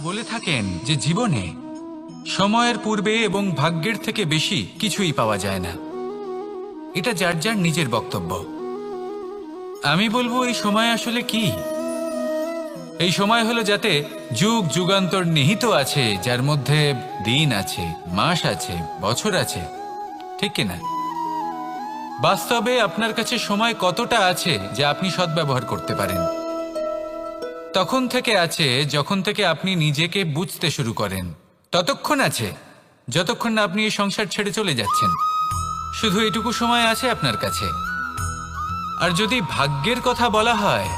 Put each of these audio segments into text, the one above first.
বলে থাকেন যে জীবনে সময়ের পূর্বে এবং ভাগ্যের থেকে বেশি কিছুই পাওয়া যায় না। এটা যার যার নিজের বক্তব্য। আমি বলবো এই সময় আসলে কি? এই সময় হলো যাতে যুগ যুগান্তর নিহিত আছে, যার মধ্যে দিন আছে, মাস আছে, বছর আছে, ঠিক কিনা? বাস্তবে আপনার কাছে সময় কতটা আছে যা আপনি সদ্ব্যবহার করতে পারেন? তখন থেকে আছে যখন থেকে আপনি নিজেকে বুঝতে শুরু করেন। ততক্ষণ আছে যতক্ষণ না আপনি এই সংসার ছেড়ে চলে যাচ্ছেন। শুধু এটুকু সময় আছে আপনার কাছে। আর যদি ভাগ্যের কথা বলা হয়,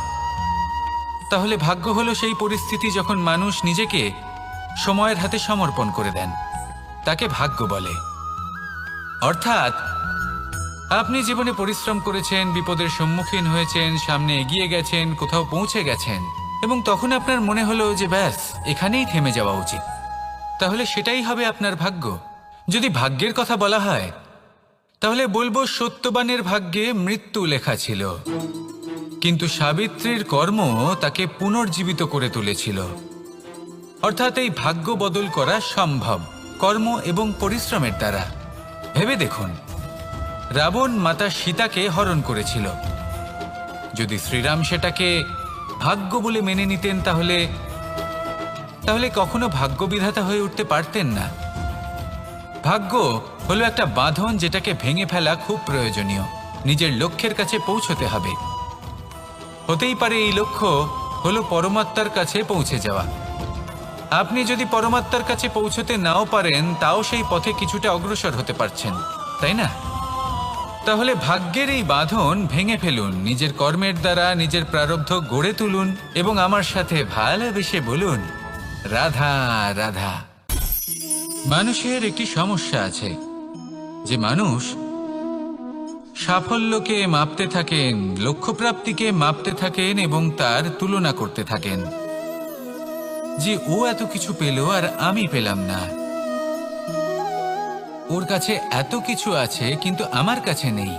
তাহলে ভাগ্য হলো সেই পরিস্থিতি যখন মানুষ নিজেকে সময়ের হাতে সমর্পণ করে দেন, তাকে ভাগ্য বলে। অর্থাৎ আপনি জীবনে পরিশ্রম করেছেন, বিপদের সম্মুখীন হয়েছেন, সামনে এগিয়ে গেছেন, কোথাও পৌঁছে গেছেন, এবং তখন আপনার মনে হলো যে ব্যাস এখানেই থেমে যাওয়া উচিত। তাহলে সেটাই হবে আপনার ভাগ্য। যদি ভাগ্যের কথা বলা হয়, তাহলে বলবো সত্যবানের ভাগ্যে মৃত্যু লেখা ছিল, কিন্তু সাবিত্রীর কর্ম তাকে পুনর্জীবিত করে তুলেছিল। অর্থাৎ এই ভাগ্য বদল করা সম্ভব কর্ম এবং পরিশ্রমের দ্বারা। ভেবে দেখুন, রাবণ মাতা সীতাকে হরণ করেছিল। যদি শ্রীরাম সেটাকে ভাগ্য বলে মেনে নিতেন, তাহলে কখনো ভাগ্য বিধাতা হয়ে উঠতে পারতেন না। ভাগ্য হলো একটা বাঁধন যেটাকে ভেঙে ফেলা খুব প্রয়োজনীয়। নিজের লক্ষ্যের কাছে পৌঁছতে হবে। হতেই পারে এই লক্ষ্য হলো পরমাত্মার কাছে পৌঁছে যাওয়া। আপনি যদি পরমাত্মার কাছে পৌঁছতে নাও পারেন, তাও সেই পথে কিছুটা অগ্রসর হতে পারছেন, তাই না? তাহলে ভাগ্যের এই বাঁধন ভেঙে ফেলুন, নিজের কর্মের দ্বারা নিজের প্রারব্ধ গড়ে তুলুন এবং আমার সাথে ভালোবেসে বলুন, রাধা রাধা। মানুষের একটি সমস্যা আছে যে মানুষ সাফল্যকে মাপতে থাকেন, লক্ষ্যপ্রাপ্তিকে মাপতে থাকেন এবং তার তুলনা করতে থাকেন যে ও এত কিছু পেল আর আমি পেলাম না, ওর কাছে এত কিছু আছে কিন্তু আমার কাছে নেই।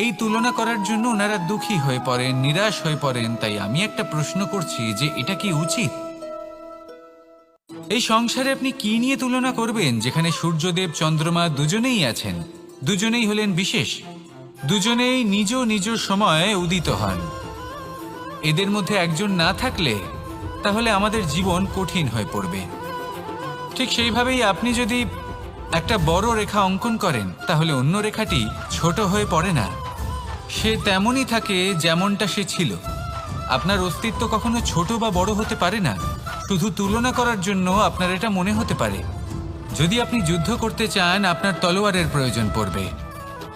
এই তুলনা করার জন্য ওনারা দুঃখী হয়ে পড়েন, নিরাশ হয়ে পড়েন। তাই আমি একটা প্রশ্ন করছি যে এটা কি উচিত? এই সংসারে আপনি কি নিয়ে তুলনা করবেন, যেখানে সূর্যদেব চন্দ্রমা দুজনেই আছেন, দুজনেই হলেন বিশেষ, দুজনেই নিজ নিজ সময়ে উদিত হন। এদের মধ্যে একজন না থাকলে তাহলে আমাদের জীবন কঠিন হয়ে পড়বে। ঠিক সেইভাবেই আপনি যদি একটা বড় রেখা অঙ্কন করেন, তাহলে অন্য রেখাটি ছোট হয়ে পড়ে না, সে তেমনই থাকে যেমনটা সে ছিল। আপনার অস্তিত্ব কখনো ছোট বা বড় হতে পারে না। শুধু তুলনা করার জন্য আপনার এটা মনে হতে পারে। যদি আপনি যুদ্ধ করতে চান, আপনার তলোয়ারের প্রয়োজন পড়বে।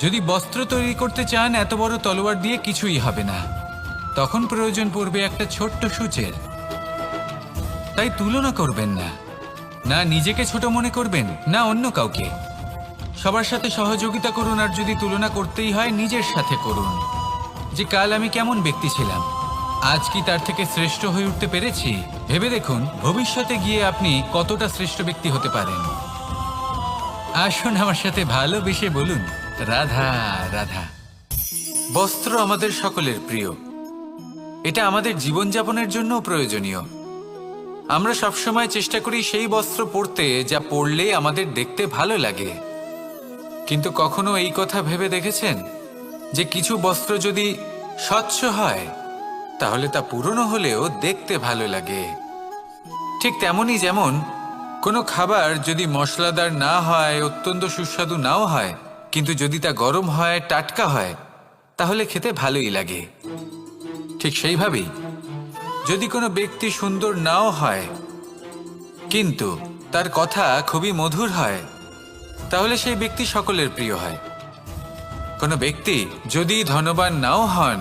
যদি বস্ত্র তৈরি করতে চান, এত বড় তলোয়ার দিয়ে কিছুই হবে না, তখন প্রয়োজন পড়বে একটা ছোট্ট সূচের। তাই তুলনা করবেন না, না নিজেকে ছোট মনে করবেন, না অন্য কাউকে। সবার সাথে সহযোগিতা করুন, আর যদি তুলনা করতেই হয় নিজের সাথে করুন, যে কাল আমি কেমন ব্যক্তি ছিলাম, আজ কি তার থেকে শ্রেষ্ঠ হয়ে উঠতে পেরেছি? ভেবে দেখুন ভবিষ্যতে গিয়ে আপনি কতটা শ্রেষ্ঠ ব্যক্তি হতে পারেন। আসুন আমার সাথে ভালোবেসে বলুন, রাধা রাধা। বস্ত্র আমাদের সকলের প্রিয়, এটা আমাদের জীবনযাপনের জন্য প্রয়োজনীয়। আমরা সবসময় চেষ্টা করি সেই বস্ত্র পরতে যা পরলে আমাদের দেখতে ভালো লাগে। কিন্তু কখনো এই কথা ভেবে দেখেছেন যে কিছু বস্ত্র যদি স্বচ্ছ হয়, তাহলে তা পুরনো হলেও দেখতে ভালো লাগে? ঠিক তেমনি যেমন কোনো খাবার যদি মশলাদার না হয়, অত্যন্ত সুস্বাদু নাও হয়, কিন্তু যদি তা গরম হয়, টাটকা হয়, তাহলে খেতে ভালোই লাগে। ঠিক সেইভাবেই যদি কোনো ব্যক্তি সুন্দর নাও হয়, কিন্তু তার কথা খুবই মধুর হয়, তাহলে সেই ব্যক্তি সকলের প্রিয় হয়। কোনো ব্যক্তি যদি ধনবান নাও হন,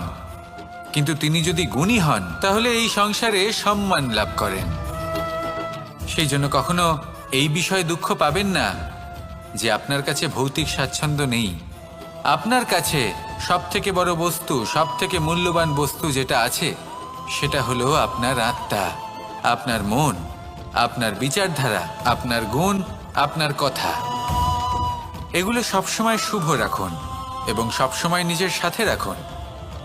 কিন্তু তিনি যদি গুণী হন, তাহলে এই সংসারে সম্মান লাভ করেন। সেই জন্য কখনো এই বিষয়ে দুঃখ পাবেন না যে আপনার কাছে ভৌতিক স্বাচ্ছন্দ্য নেই। আপনার কাছে সবথেকে বড় বস্তু, সবথেকে মূল্যবান বস্তু যেটা আছে, সেটা হলো আপনার আত্মা, আপনার মন, আপনার বিচারধারা, আপনার গুণ, আপনার কথা। এগুলো সবসময় শুভ রাখুন এবং সবসময় নিজের সাথে রাখুন।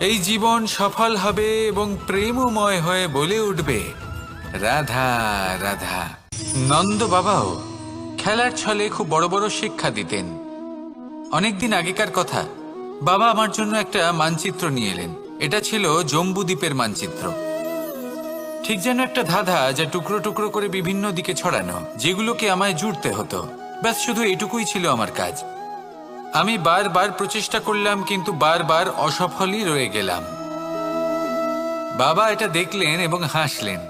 এই জীবন সফল হবে এবং প্রেমময় হয়ে বলে উঠবে, রাধা রাধা। নন্দ বাবাও খেলার ছলে খুব বড় বড় শিক্ষা দিতেন। অনেকদিন আগেকার কথা, বাবা আমার জন্য একটা মানচিত্র নিয়ে এলেন। এটা ছিল জম্বুদ্বীপের মানচিত্র, ঠিক যেন একটা ধাঁধা, যা টুকরো টুকরো করে বিভিন্ন দিকে ছড়ানো, যেগুলোকে আমায় জুড়তে হতো। ব্যাস শুধু এটুকুই ছিল আমার কাজ। আমি বারবার প্রচেষ্টা করলাম, কিন্তু বারবার অসফলই রয়ে গেলাম। বাবা এটা দেখলেন এবং হাসলেন।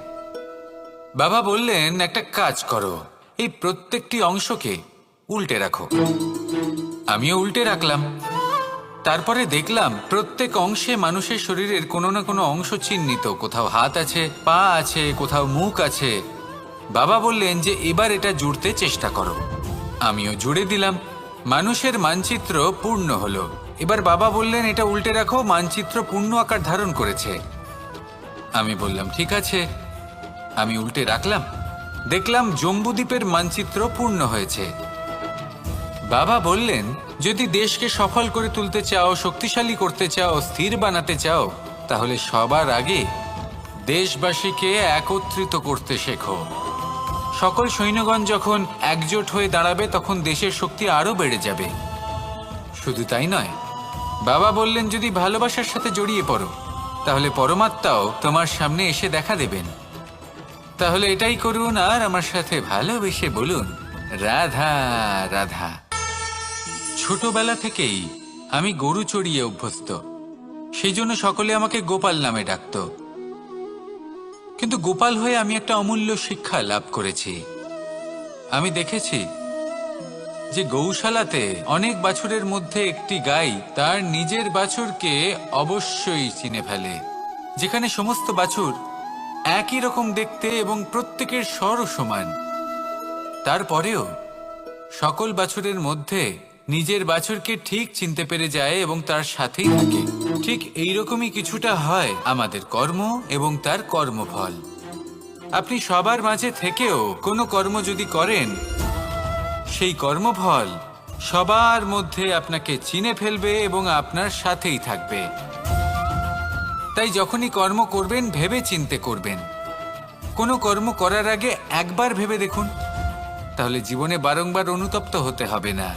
বাবা বললেন, একটা কাজ করো, এই প্রত্যেকটি অংশকে উল্টে রাখো। আমিও উল্টে রাখলাম। তারপরে দেখলাম প্রত্যেক অংশে মানুষের শরীরের কোনো না কোনো অংশ চিহ্নিত। কোথাও হাত আছে, পা আছে, কোথাও মুখ আছে। বাবা বললেন যে এবার এটা জুড়তে চেষ্টা করো। আমিও জুড়ে দিলাম। মানুষের মানচিত্র পূর্ণ হলো। এবার বাবা বললেন, এটা উল্টে রাখো, মানচিত্র পূর্ণ আকার ধারণ করেছে। আমি বললাম, ঠিক আছে। আমি উল্টে রাখলাম, দেখলাম জম্বুদ্বীপের মানচিত্র পূর্ণ হয়েছে। বাবা বললেন, যদি দেশকে সফল করে তুলতে চাও, শক্তিশালী করতে চাও, স্থির বানাতে চাও, তাহলে সবার আগে দেশবাসীকে একত্রিত করতে শেখো। সকল সৈন্যগণ যখন একজোট হয়ে দাঁড়াবে, তখন দেশের শক্তি আরো বেড়ে যাবে। শুধু তাই নয়, বাবা বললেন, যদি ভালোবাসার সাথে জড়িয়ে পড়ো, তাহলে পরমাত্মাও তোমার সামনে এসে দেখা দেবেন। তাহলে এটাই করুন, আর আমার সাথে ভালোবেসে বলুন, রাধা রাধা। ছোটবেলা থেকেই আমি গরু চড়িয়ে অভ্যস্ত, সেই জন্য সকলে আমাকে গোপাল নামে ডাকত। কিন্তু গোপাল হয়ে আমি একটা অমূল্য শিক্ষা লাভ করেছি। আমি দেখেছি যে গৌশালাতে অনেক বাছুরের মধ্যে একটি গাই তার নিজের বাছুরকে অবশ্যই চিনে ফেলে। যেখানে সমস্ত বাছুর একই রকম দেখতে এবং প্রত্যেকের স্বরও সমান, তারপরেও সকল বাছুরের মধ্যে নিজের বাছুরকে ঠিক চিনতে পেরে যায় এবং তার সাথেই থাকে। ঠিক এইরকমই কিছুটা হয় আমাদের কর্ম এবং তার কর্মফল। আপনি সবার মাঝে থেকেও কোনো কর্ম যদি করেন, সেই কর্মফল সবার মধ্যে আপনাকে চিনে ফেলবে এবং আপনার সাথেই থাকবে। তাই যখনই কর্ম করবেন, ভেবে চিন্তে করবেন। কোনো কর্ম করার আগে একবার ভেবে দেখুন, তাহলে জীবনে বারংবার অনুতপ্ত হতে হবে না।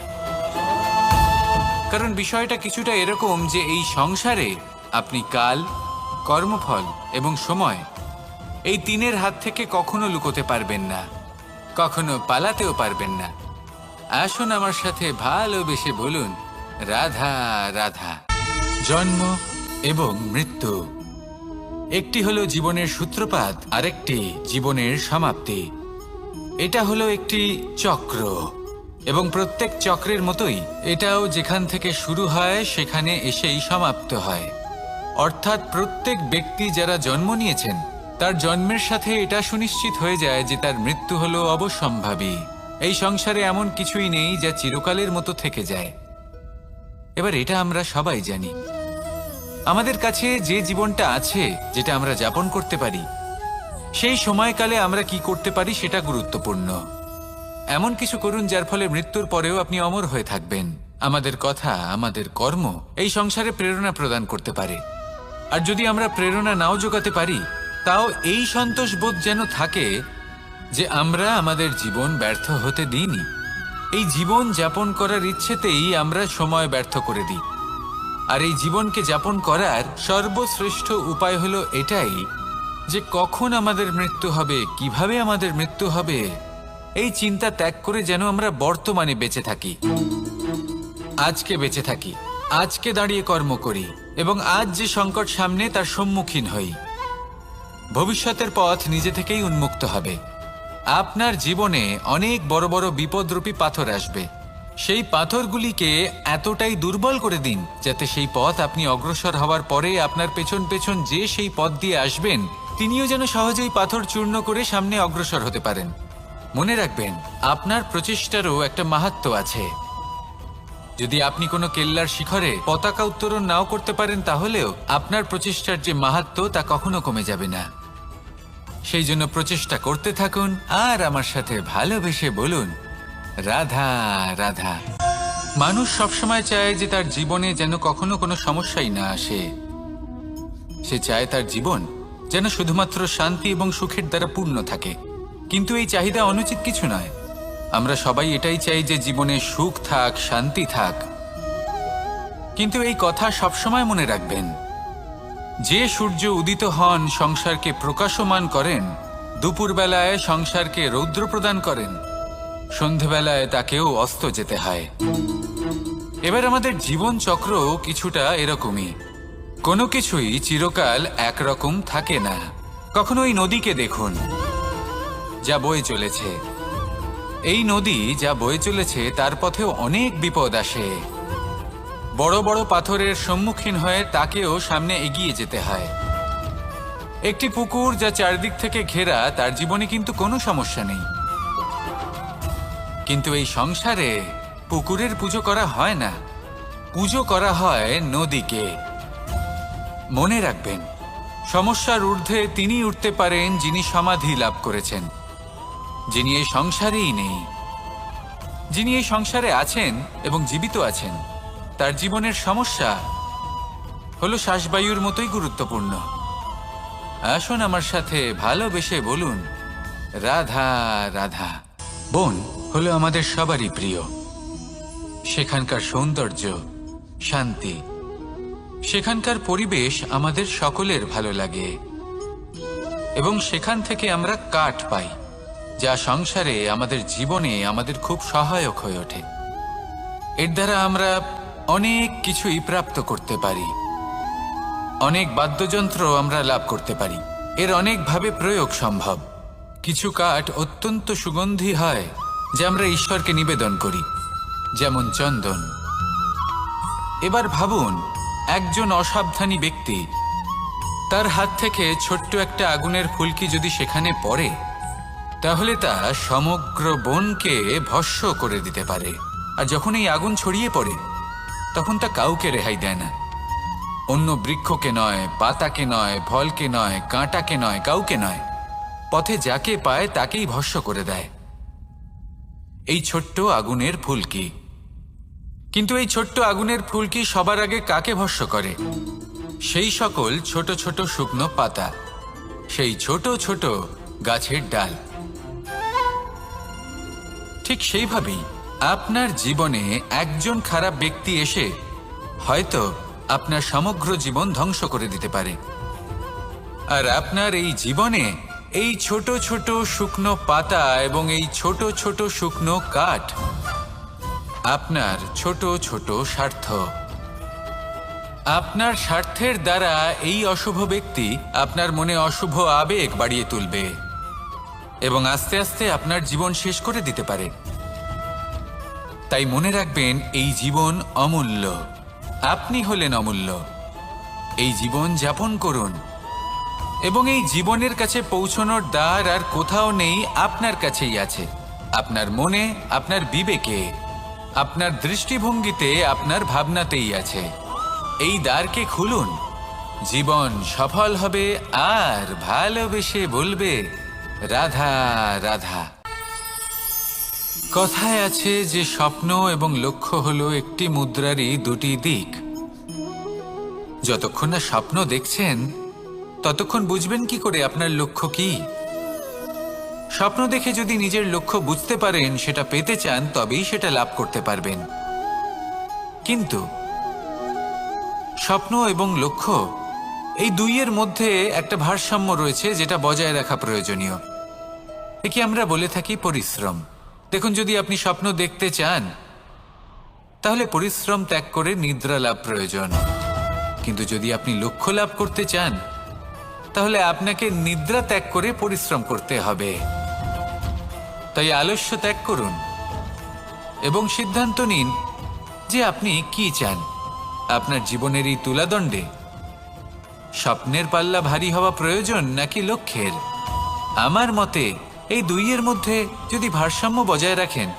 কারণ বিষয়টা কিছুটা এরকম যে এই সংসারে আপনি কাল, কর্মফল এবং সময়, এই তিনের হাত থেকে কখনো লুকোতে পারবেন না, কখনো পালাতেও পারবেন না। আসুন আমার সাথে ভালোবেসে বলুন, রাধা রাধা। জন্ম এবং মৃত্যু, একটি হলো জীবনের সূত্রপাত, আরেকটি জীবনের সমাপ্তি। এটা হলো একটি চক্র, এবং প্রত্যেক চক্রের মতোই এটাও যেখান থেকে শুরু হয় সেখানে এসেই সমাপ্ত হয়। অর্থাৎ প্রত্যেক ব্যক্তি যারা জন্ম নিয়েছেন, তার জন্মের সাথে এটা সুনিশ্চিত হয়ে যায় যে তার মৃত্যু হলো অবশ্যম্ভাবী। এই সংসারে এমন কিছুই নেই যা চিরকালের মতো থেকে যায়। এবার এটা আমরা সবাই জানি। আমাদের কাছে যে জীবনটা আছে, যেটা আমরা যাপন করতে পারি, সেই সময়কালে আমরা কি করতে পারি সেটা গুরুত্বপূর্ণ। এমন কিছু করুন যার ফলে মৃত্যুর পরেও আপনি অমর হয়ে থাকবেন। আমাদের কথা, আমাদের কর্ম এই সংসারে প্রেরণা প্রদান করতে পারে। আর যদি আমরা প্রেরণা নাও জোগাতে পারি, তাও এই সন্তোষ বোধ যেন থাকে যে আমরা আমাদের জীবন ব্যর্থ হতে দিইনি। এই জীবন যাপন করার ইচ্ছেতেই আমরা সময় ব্যর্থ করে দিই। আর এই জীবনকে যাপন করার সর্বশ্রেষ্ঠ উপায় হলো এটাই যে কখন আমাদের মৃত্যু হবে, কিভাবে আমাদের মৃত্যু হবে, এই চিন্তা ত্যাগ করে যেন আমরা বর্তমানে বেঁচে থাকি, আজকে বেঁচে থাকি, আজকে দাঁড়িয়ে কর্ম করি এবং আজ যে সংকট সামনে তার সম্মুখীন হই। ভবিষ্যতের পথ নিজে থেকেই উন্মুক্ত হবে। আপনার জীবনে অনেক বড় বড় বিপদরূপী পাথর আসবে। সেই পাথরগুলিকে এতটাই দুর্বল করে দিন যাতে সেই পথ আপনি অগ্রসর হওয়ার পরে আপনার পেছন পেছন যে সেই পথ দিয়ে আসবেন, তিনিও যেন সহজেই পাথর চূর্ণ করে সামনে অগ্রসর হতে পারেন। মনে রাখবেন, আপনার প্রচেষ্টারও একটা মাহাত্ম্য আছে। যদি আপনি কোনো কেল্লার শিখরে পতাকা উত্তোলন নাও করতে পারেন, তাহলেও আপনার প্রচেষ্টার যে মাহাত্ম্য তা কখনো কমে যাবে না। সেই জন্য প্রচেষ্টা করতে থাকুন আর আমার সাথে ভালোবেসে বলুন, রাধা রাধা। মানুষ সবসময় চায় যে তার জীবনে যেন কখনো কোনো সমস্যাই না আসে। সে চায় তার জীবন যেন শুধুমাত্র শান্তি এবং সুখের দ্বারা পূর্ণ থাকে। কিন্তু এই চাহিদা অনুচিত কিছু নয়। আমরা সবাই এটাই চাই যে জীবনে সুখ থাক, শান্তি থাক। কিন্তু এই কথা সবসময় মনে রাখবেন, যে সূর্য উদিত হন সংসারকে প্রকাশমান করেন, দুপুরবেলায় সংসারকে রৌদ্র প্রদান করেন, সন্ধেবেলায় তাকেও অস্ত যেতে হয়। এবার আমাদের জীবন চক্র কিছুটা এরকমই। কোনো কিছুই চিরকাল একরকম থাকে না। কখনো এই নদীকে দেখুন, যা বয়ে চলেছে। এই নদী যা বয়ে চলেছে তার পথেও অনেক বিপদ আসে। বড় বড় পাথরের সম্মুখীন হয়ে তাকেও সামনে এগিয়ে যেতে হয়। একটি পুকুর যা চারদিক থেকে ঘেরা, তার জীবনে কিন্তু কোনো সমস্যা নেই। কিন্তু এই সংসারে পুকুরের পুজো করা হয় না, পুজো করা হয় নদীকে। মনে রাখবেন, সমস্যার ঊর্ধ্বে তিনি উঠতে পারেন যিনি সমাধি লাভ করেছেন, যিনি এই সংসারেই নেই। যিনি এই সংসারে আছেন এবং জীবিত আছেন, তার জীবনের সমস্যা হলো শ্বাসবায়ুর মতোই গুরুত্বপূর্ণ। আসুন আমার সাথে ভালোবেসে বলুন, রাধা রাধা। বন হলো আমাদের সবারই প্রিয়। সেখানকার সৌন্দর্য, শান্তি, সেখানকার পরিবেশ আমাদের সকলের ভালো লাগে। এবং সেখান থেকে আমরা কাঠ পাই, যা সংসারে আমাদের জীবনে আমাদের খুব সহায়ক হয়ে ওঠে। এর দ্বারা আমরা অনেক কিছুই প্রাপ্ত করতে পারি। অনেক বাদ্যযন্ত্র আমরা লাভ করতে পারি। এর অনেকভাবে প্রয়োগ সম্ভব। কিছু কাঠ অত্যন্ত সুগন্ধি হয়, যা আমরা ঈশ্বরকে নিবেদন করি, যেমন চন্দন। এবার ভাবুন, একজন অসাবধানী ব্যক্তি, তার হাত থেকে ছোট্ট একটা আগুনের ফুলকি যদি সেখানে পড়ে, তাহলে তা সমগ্র বনকে ভস্ম করে দিতে পারে। আর যখন এই আগুন ছড়িয়ে পড়ে, তখন তা কাউকে রেহাই দেয় না। অন্য বৃক্ষকে নয়, পাতাকে নয়, ফলকে নয়, কাঁটাকে নয়, কাউকে নয়, পথে যাকে পায় তাকেই ভস্ম করে দেয়। এই ছোট্ট আগুনের ফুলকি। কিন্তু এই ছোট্ট আগুনের ফুলকি সবার আগে কাকে ভস্ম করে? সেই সকল ছোট ছোট শুকনো পাতা, সেই ছোট ছোট গাছের ডাল। ঠিক সেইভাবেই আপনার জীবনে একজন খারাপ ব্যক্তি এসে হয়তো আপনার সমগ্র জীবন ধ্বংস করে দিতে পারে। আর আপনার এই জীবনে এই ছোট ছোট শুকনো পাতা এবং এই ছোট ছোট শুকনো কাঠ আপনার ছোট ছোট স্বার্থ। আপনার স্বার্থের দ্বারা এই অশুভ ব্যক্তি আপনার মনে অশুভ আবেগ বাড়িয়ে তুলবে এবং আস্তে আস্তে আপনার জীবন শেষ করে দিতে পারে। তাই মনে রাখবেন, এই জীবন অমূল্য। আপনি হলেন অমূল্য। এই জীবন যাপন করুন এবং এই জীবনের কাছে পৌঁছানোর দ্বার আর কোথাও নেই, আপনার কাছেই আছে। আপনার মনে, আপনার বিবেকে, আপনার দৃষ্টিভঙ্গিতে, আপনার ভাবনাতেই আছে। এই দ্বারকে খুলুন, জীবন সফল হবে আর ভালোবেসে বলবে, রাধা রাধা। কথায় আছে যে স্বপ্ন এবং লক্ষ্য হলো একটি মুদ্রারই দুটি দিক। যতক্ষণ না স্বপ্ন দেখছেন, ততক্ষণ বুঝবেন কি করে আপনার লক্ষ্য কি? স্বপ্ন দেখে যদি নিজের লক্ষ্য বুঝতে পারেন, সেটা পেতে চান, তবেই সেটা লাভ করতে পারবেন। কিন্তু স্বপ্ন এবং লক্ষ্য, এই দুইয়ের মধ্যে একটা ভারসাম্য রয়েছে, যেটা বজায় রাখা প্রয়োজনীয়। একে আমরা বলে থাকি পরিশ্রম। দেখুন, যদি আপনি স্বপ্ন দেখতে চান, তাহলে পরিশ্রম ত্যাগ করে নিদ্রা লাভ প্রয়োজন। কিন্তু যদি আপনি লক্ষ্য লাভ করতে চান, তাহলে আপনাকে নিদ্রা ত্যাগ করে পরিশ্রম করতে হবে। তাই আলস্য ত্যাগ করুন এবং সিদ্ধান্ত নিন যে আপনি কি চান। আপনার জীবনের এই তুলাদণ্ডে স্বপ্নের পাল্লা ভারী হওয়া প্রয়োজন নাকি লক্ষ্যের? আমার মতে এই দুইয়ের মধ্যে যদি ভারসাম্য বজায় রাখেন,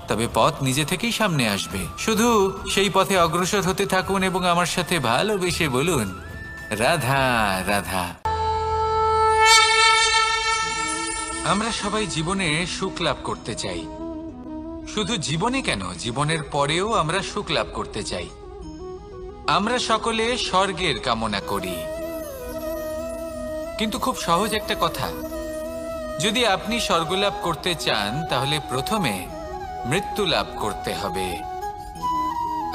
তবে পথ নিজে থেকেই সামনে আসবে। শুধু সেই পথে অগ্রসর হতে থাকুন এবং আমার সাথে ভালোবেসে বলুন, রাধা রাধা। আমরা সবাই জীবনে সুখ লাভ করতে চাই। শুধু জীবনে কেন, জীবনের পরেও আমরা সুখ লাভ করতে চাই। আমরা সকলে স্বর্গের কামনা করি। কিন্তু খুব সহজ একটা কথা, যদি আপনি স্বর্গলাভ করতে চান তাহলে প্রথমে মৃত্যু লাভ করতে হবে।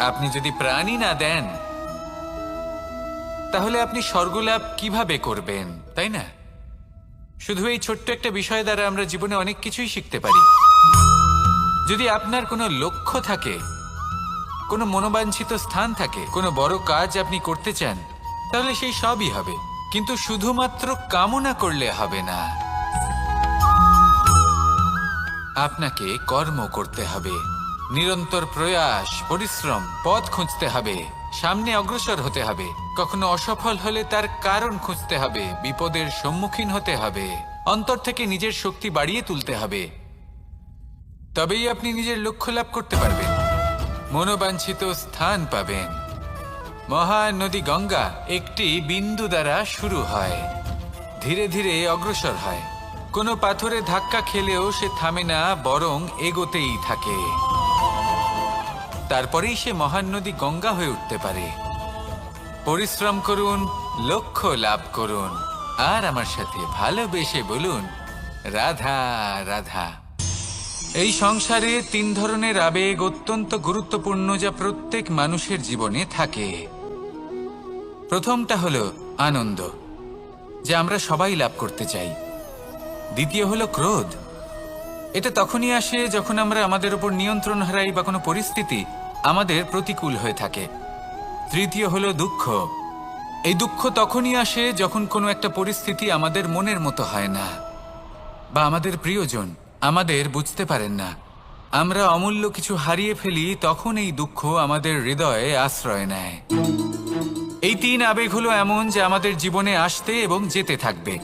আপনি যদি প্রাণই না দেন তাহলে আপনি স্বর্গলাভ কিভাবে করবেন, তাই না? শুধু এই ছোট্ট একটা বিষয় দ্বারা আমরা জীবনে অনেক কিছুই শিখতে পারি। যদি আপনার কোনো লক্ষ্য থাকে, কোনো মনোবাঞ্ছিত স্থান থাকে, কোনো বড় কাজ আপনি করতে চান, তাহলে সেই সবই হবে। কিন্তু শুধুমাত্র কামনা করলে হবে না, আপনাকে কর্ম করতে হবে, নিরন্তর প্রয়াস, পরিশ্রম, পথ খুঁজতে হবে, সামনে অগ্রসর হতে হবে। কখনো অসফল হলে তার কারণ খুঁজতে হবে, বিপদের সম্মুখীন হতে হবে, অন্তর থেকে নিজের শক্তি বাড়িয়ে তুলতে হবে। তবেই আপনি নিজের লক্ষ্য লাভ করতে পারবেন, মনোবাঞ্ছিত স্থান পাবেন। মহান নদী গঙ্গা একটি বিন্দু দ্বারা শুরু হয়, ধীরে ধীরে অগ্রসর হয়। কোনো পাথরে ধাক্কা খেলেও সে থামে না, বরং এগোতেই থাকে। তারপরেই সে মহান নদী গঙ্গা হয়ে উঠতে পারে। পরিশ্রম করুন, লক্ষ্য লাভ করুন, আর আমার সাথে ভালোবেসে বলুন, রাধা রাধা। এই সংসারে 3 ধরনের আবেগ অত্যন্ত গুরুত্বপূর্ণ, যা প্রত্যেক মানুষের জীবনে থাকে। প্রথমটা হলো আনন্দ, যা আমরা সবাই লাভ করতে চাই। দ্বিতীয় হলো ক্রোধ, এটা তখনই আসে যখন আমরা আমাদের উপর নিয়ন্ত্রণ হারাই বা কোনো পরিস্থিতি আমাদের প্রতিকূল হয়ে থাকে। তৃতীয় হলো দুঃখ, এই দুঃখ তখনই আসে যখন কোনো একটা পরিস্থিতি আমাদের মনের মতো হয় না, বা আমাদের প্রিয়জন আমাদের বুঝতে পারেন না, আমরা অমূল্য কিছু হারিয়ে ফেলি, তখন এই দুঃখ আমাদের হৃদয়ে আশ্রয় নেয়। এই 3 আবেগ হলো এমন যে আমাদের জীবনে আসতে এবং যেতে থাকবে।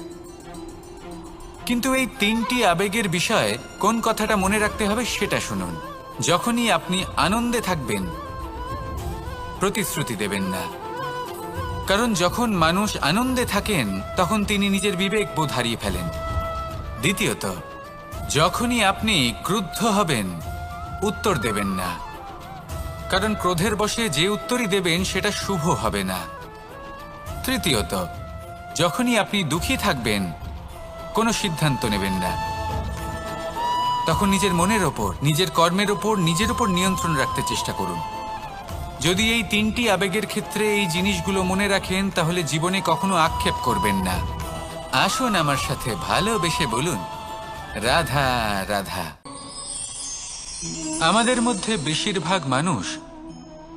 কিন্তু এই 3টি আবেগের বিষয়ে কোন কথাটা মনে রাখতে হবে সেটা শুনুন। যখনই আপনি আনন্দে থাকবেন, প্রতিশ্রুতি দেবেন না, কারণ যখন মানুষ আনন্দে থাকেন তখন তিনি নিজের বিবেক বোধ হারিয়ে ফেলেন। দ্বিতীয়ত, যখনই আপনি ক্রুদ্ধ হবেন, উত্তর দেবেন না, কারণ ক্রোধের বশে যে উত্তরই দেবেন সেটা শুভ হবে না। তৃতীয়ত, যখনই আপনি দুঃখী থাকবেন, কোনো সিদ্ধান্ত নেবেন না, তখন নিজের মনের ওপর, নিজের কর্মের ওপর, নিজের ওপর নিয়ন্ত্রণ রাখতে চেষ্টা করুন। যদি এই 3টি আবেগের ক্ষেত্রে এই জিনিসগুলো মনে রাখেন, তাহলে জীবনে কখনো আক্ষেপ করবেন না। আসুন আমার সাথে ভালোবেসে বলুন, রাধা রাধা। আমাদের মধ্যে বেশিরভাগ মানুষ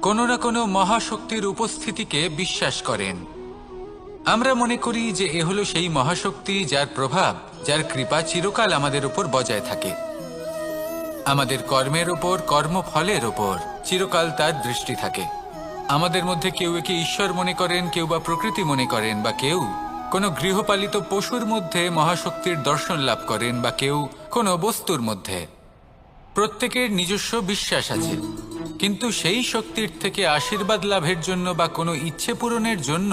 কোনো না কোনো মহাশক্তির উপস্থিতিকে বিশ্বাস করেন। আমরা মনে করি যে এ হলো সেই মহাশক্তি যার প্রভাব, যার কৃপা চিরকাল আমাদের উপর বজায় থাকে। আমাদের কর্মের ওপর, কর্মফলের ওপর চিরকাল তার দৃষ্টি থাকে। আমাদের মধ্যে কেউ একে ঈশ্বর মনে করেন, কেউ বা প্রকৃতি মনে করেন, বা কেউ কোনো গৃহপালিত পশুর মধ্যে মহাশক্তির দর্শন লাভ করেন, বা কেউ কোনো বস্তুর মধ্যে। প্রত্যেকের নিজস্ব বিশ্বাস আছে, কিন্তু সেই শক্তির থেকে আশীর্বাদ লাভের জন্য বা কোনো ইচ্ছে পূরণের জন্য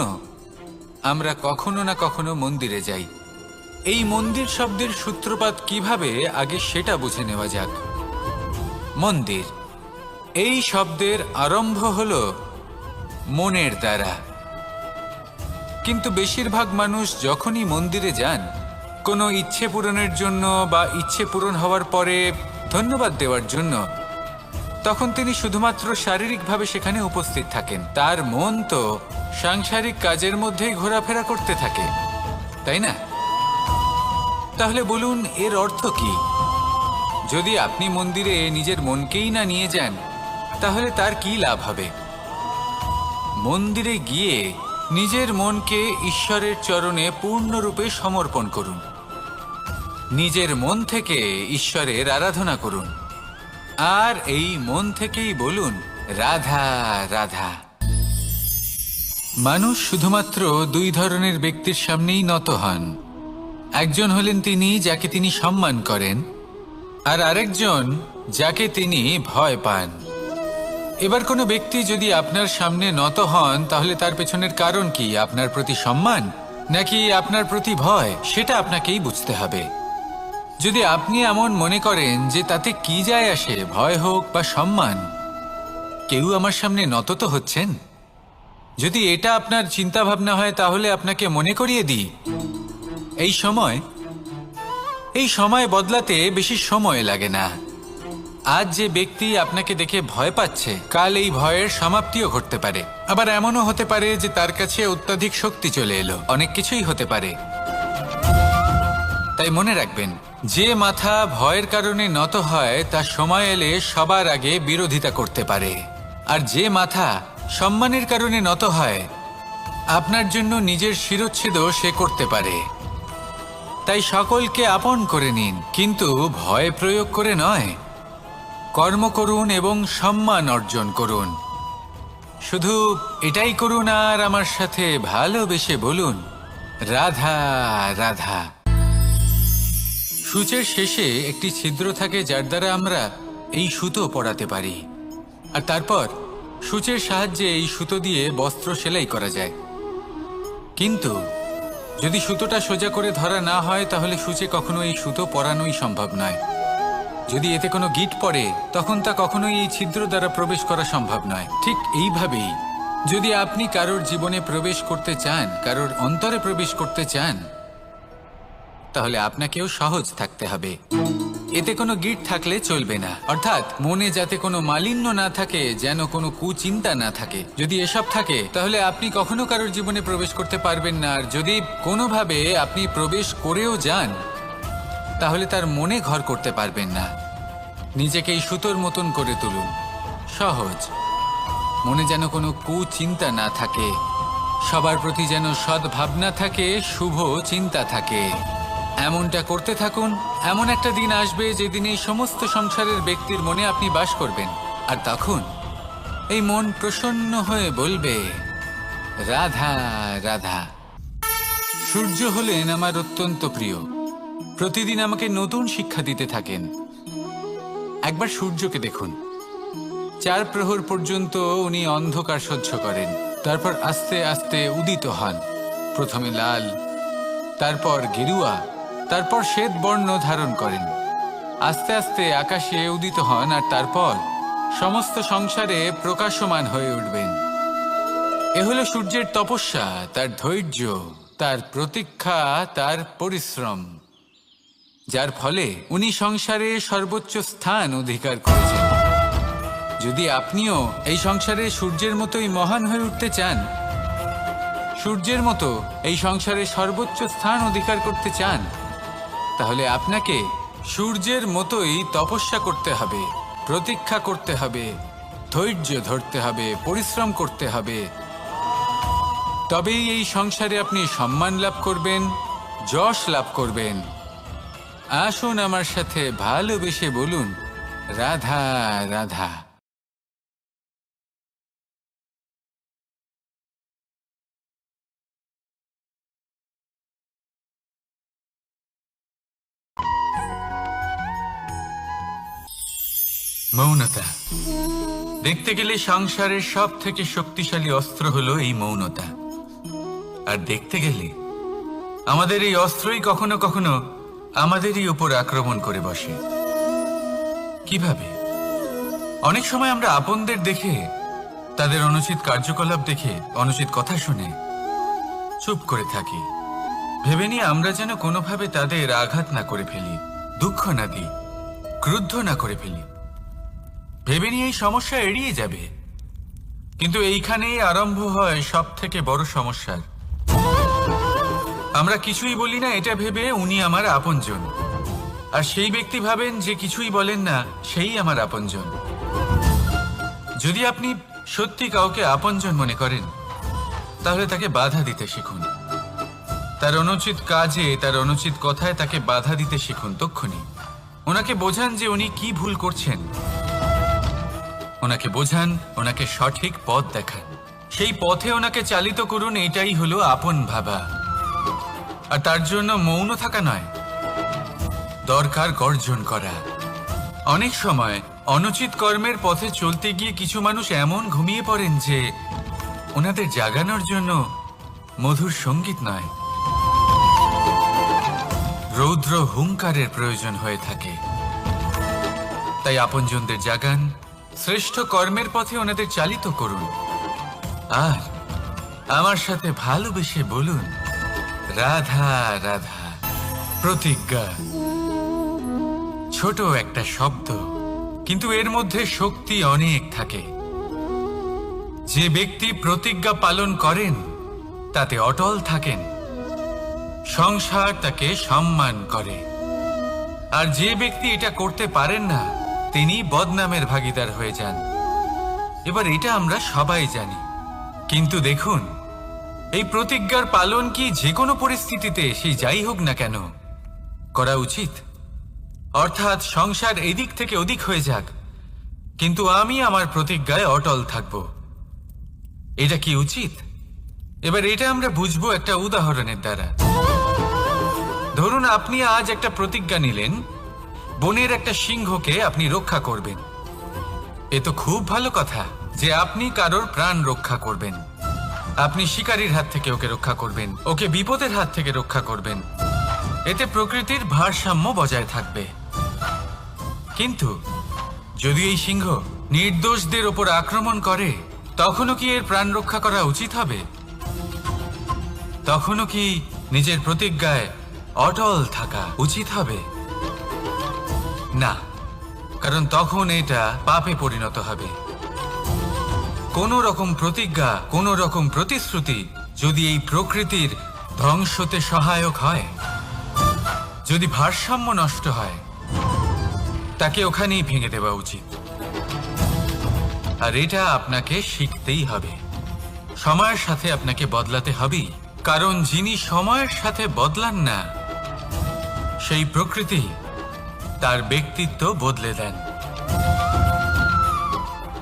আমরা কখনো না কখনো মন্দিরে যাই। এই মন্দির শব্দের সূত্রপাত কিভাবে, আগে সেটা বুঝে নেওয়া যাক। মন্দির, এই শব্দের আরম্ভ হলো মনের দ্বারা। কিন্তু বেশিরভাগ মানুষ যখনই মন্দিরে যান কোনো ইচ্ছে পূরণের জন্য বা ইচ্ছে পূরণ হওয়ার পরে ধন্যবাদ দেওয়ার জন্য, তখন তিনি শুধুমাত্র শারীরিকভাবে সেখানে উপস্থিত থাকেন। তার মন তো সাংসারিক কাজের মধ্যেই ঘোরাফেরা করতে থাকে, তাই না? তাহলে বলুন, এর অর্থ কি? যদি আপনি মন্দিরে নিজের মনকেই না নিয়ে যান, তাহলে তার কি লাভ হবে? মন্দিরে গিয়ে নিজের মনকে ঈশ্বরের চরণে পূর্ণরূপে সমর্পণ করুন। নিজের মন থেকে ঈশ্বরের আরাধনা করুন, আর এই মন থেকেই বলুন, রাধা রাধা। মানুষ শুধুমাত্র 2 ধরনের ব্যক্তির সামনেই নত হন। একজন হলেন তিনি যাকে তিনি সম্মান করেন, আর আরেকজন যাকে তিনি ভয় পান। এবার কোনো ব্যক্তি যদি আপনার সামনে নত হন, তাহলে তার পেছনের কারণ কি? আপনার প্রতি সম্মান নাকি আপনার প্রতি ভয়? সেটা আপনাকেই বুঝতে হবে। যদি আপনি এমন মনে করেন যে তাতে কি যায় আসে, ভয় হোক বা সম্মান, কেউ আমার সামনে নত তো হচ্ছেন, যদি এটা আপনার চিন্তা ভাবনা হয়, তাহলে আপনাকে মনে করিয়ে দিই, এই সময় বদলাতে বেশি সময় লাগে না। আজ যে ব্যক্তি আপনাকে দেখে ভয় পাচ্ছে, কাল এই ভয়ের সমাপ্তিও ঘটতে পারে। আবার এমনও হতে পারে যে তার কাছে অত্যধিক শক্তি চলে এলো। অনেক কিছুই হতে পারে। তাই মনে রাখবেন, যে মাথা ভয়ের কারণে নত হয় তা সময় এলে সবার আগে বিরোধিতা করতে পারে, আর যে মাথা সম্মানের কারণে নত হয় আপনার জন্য নিজের শিরচ্ছেদও সে করতে পারে। তাই সকলকে আপন করে নিন, কিন্তু ভয় প্রয়োগ করে নয়। কর্ম করুন এবং সম্মান অর্জন করুন। শুধু এটাই করুন আর আমার সাথে ভালোবেসে বলুন, রাধা রাধা। সূচের শেষে একটি ছিদ্র থাকে যার দ্বারা আমরা এই সুতো পরাতে পারি, আর তারপর সূচের সাহায্যে এই সুতো দিয়ে বস্ত্র সেলাই করা যায়। কিন্তু যদি সুতোটা সোজা করে ধরা না হয় তাহলে সূচে কখনো এই সুতো পরানোই সম্ভব নয়। যদি এতে কোনো গিঁট পড়ে তখন তা কখনোই এই ছিদ্র দ্বারা প্রবেশ করা সম্ভব নয়। ঠিক এইভাবেই যদি আপনি কারোর জীবনে প্রবেশ করতে চান, কারোর অন্তরে প্রবেশ করতে চান, তাহলে আপনাকেও সহজ থাকতে হবে। এতে কোনো গিঁট থাকলে চলবে না, অর্থাৎ মনে যাতে কোনো মালিন্য না থাকে, যেন কোনো কুচিন্তা না থাকে। যদি এসব থাকে তাহলে আপনি কখনো কারোর জীবনে প্রবেশ করতে পারবেন না। আর যদি কোনোভাবে আপনি প্রবেশ করেও যান তাহলে তার মনে ঘর করতে পারবেন না। নিজেকে এই সুতোর মতন করে তুলুন, সহজ। মনে যেন কোনো কুচিন্তা না থাকে, সবার প্রতি যেন সদ্ভাবনা থাকে, শুভ চিন্তা থাকে। এমনটা করতে থাকুন। এমন একটা দিন আসবে যেদিন এই সমস্ত সংসারের ব্যক্তির মনে আপনি বাস করবেন, আর তখন এই মন প্রসন্ন হয়ে বলবে, রাধা রাধা। সূর্য হলেন আমার অত্যন্ত প্রিয়। প্রতিদিন আমাকে নতুন শিক্ষা দিতে থাকেন। একবার সূর্যকে দেখুন। 4 প্রহর পর্যন্ত উনি অন্ধকার সহ্য করেন, তারপর আস্তে আস্তে উদিত হন। প্রথমে লাল, তারপর গেরুয়া, তারপর শ্বেত বর্ণ ধারণ করেন। আস্তে আস্তে আকাশে উদিত হন, আর তারপর সমস্ত সংসারে প্রকাশমান হয়ে উঠবেন। এ হলো সূর্যের তপস্যা, তার ধৈর্য, তার প্রতীক্ষা, তার পরিশ্রম, যার ফলে উনি সংসারে সর্বোচ্চ স্থান অধিকার করেছেন। যদি আপনিও এই সংসারে সূর্যের মতোই মহান হয়ে উঠতে চান, সূর্যের মতো এই সংসারে সর্বোচ্চ স্থান অধিকার করতে চান, তাহলে আপনাকে সূর্যের মতোই তপস্যা করতে হবে, প্রতীক্ষা করতে হবে, ধৈর্য ধরতে হবে, পরিশ্রম করতে হবে। তবেই এই সংসারে আপনি সম্মান লাভ করবেন, যশ লাভ করবেন। আসুন আমার সাথে ভালোবেসে বলুন, রাধা রাধা। মৌনতা। দেখতে গেলে সংসারের সব থেকে শক্তিশালী অস্ত্র হলো এই মৌনতা। আর দেখতে গেলে আমাদের এই অস্ত্রই কখনো কখনো আমাদেরই উপর আক্রমণ করে বসে। কিভাবে? অনেক সময় আমরা আপনদের দেখে, তাদের অনুচিত কার্যকলাপ দেখে, অনুচিত কথা শুনে চুপ করে থাকি, ভেবে নিয়ে আমরা যেন কোনোভাবে তাদের আঘাত না করে ফেলি, দুঃখ না দিই, ক্রুদ্ধ না করে ফেলি, ভেবে নিয়ে এই সমস্যা এড়িয়ে যাবে। কিন্তু এইখানেই আরম্ভ হয় সব থেকে বড় সমস্যার। আমরা কিছুই বলি না এটা ভেবে উনি আমার আপনজন, আর সেই ব্যক্তি ভাবেন যে কিছুই বলেন না সেই আমার আপনজন। যদি আপনি সত্যি কাউকে আপনজন মনে করেন তাহলে তাকে বাধা দিতে শিখুন। তার অনুচিত কাজে, তার অনুচিত কথায় তাকে বাধা দিতে শিখুন। তক্ষুনি ওনাকে বোঝান যে উনি কি ভুল করছেন, ওনাকে বোঝান, ওনাকে সঠিক পথ দেখান, সেই পথে ওনাকে চালিত করুন। এটাই হলো আপন ভাবা। আর তার জন্য মৌন থাকা নয়, দরকার গর্জন করা। অনেক সময় অনুচিত কর্মের পথে চলতে গিয়ে কিছু মানুষ এমন ঘুমিয়ে পড়েন যে ওনাদের জাগানোর জন্য মধুর সঙ্গীত নয়, রৌদ্র হুঙ্কারের প্রয়োজন হয়ে থাকে। তাই আপনজনদের জাগান, শ্রেষ্ঠ কর্মের পথে ওনাদের চালিত করুন, আর আমার সাথে ভালোবেসে বলুন, রাধা রাধা। প্রতিজ্ঞা ছোট একটা শব্দ, কিন্তু এর মধ্যে শক্তি অনেক থাকে। যে ব্যক্তি প্রতিজ্ঞা পালন করেন তাতে অটল থাকেন, সংসার তাকে সম্মান করে। আর যে ব্যক্তি এটা করতে পারেন না তিনি বদনামের ভাগীদার হয়ে যান। এবার এটা আমরা সবাই জানি, কিন্তু দেখুন এই প্রতিজ্ঞার পালন কি যে কোনো পরিস্থিতিতে সে যাই হোক না কেন করা উচিত? অর্থাৎ সংসার এদিক থেকে ওদিক হয়ে যাক, কিন্তু আমি আমার প্রতিজ্ঞায় অটল থাকব, এটা কি উচিত? এবার এটা আমরা বুঝবো একটা উদাহরণের দ্বারা। ধরুন আপনি আজ একটা প্রতিজ্ঞা নিলেন, বনের একটা সিংহকে আপনি রক্ষা করবেন। এ তো খুব ভালো কথা যে আপনি কারোর প্রাণ রক্ষা করবেন। আপনি শিকারীর হাত থেকে ওকে রক্ষা করবেন, ওকে বিপদের হাত থেকে রক্ষা করবেন। এতে প্রকৃতির ভারসাম্য বজায় থাকবে। কিন্তু যদি এই সিংহ নির্দোষদের ওপর আক্রমণ করে, তখনও কি এর প্রাণ রক্ষা করা উচিত হবে? তখনও কি নিজের প্রতিজ্ঞায় অটল থাকা উচিত হবে? না, কারণ তখন এটা পাপে পরিণত হবে। কোন রকম প্রতিজ্ঞা, কোন রকম প্রতিশ্রুতি যদি এই প্রকৃতির ধ্বংসতে সহায়ক হয়, যদি ভারসাম্য নষ্ট হয়, তাকে ওখানেই ভেঙে দেওয়া উচিত। আর এটা আপনাকে শিখতেই হবে, সময়ের সাথে আপনাকে বদলাতে হবেই। কারণ যিনি সময়ের সাথে বদলান না, সেই প্রকৃতি তার ব্যক্তিত্ব বদলে দেন।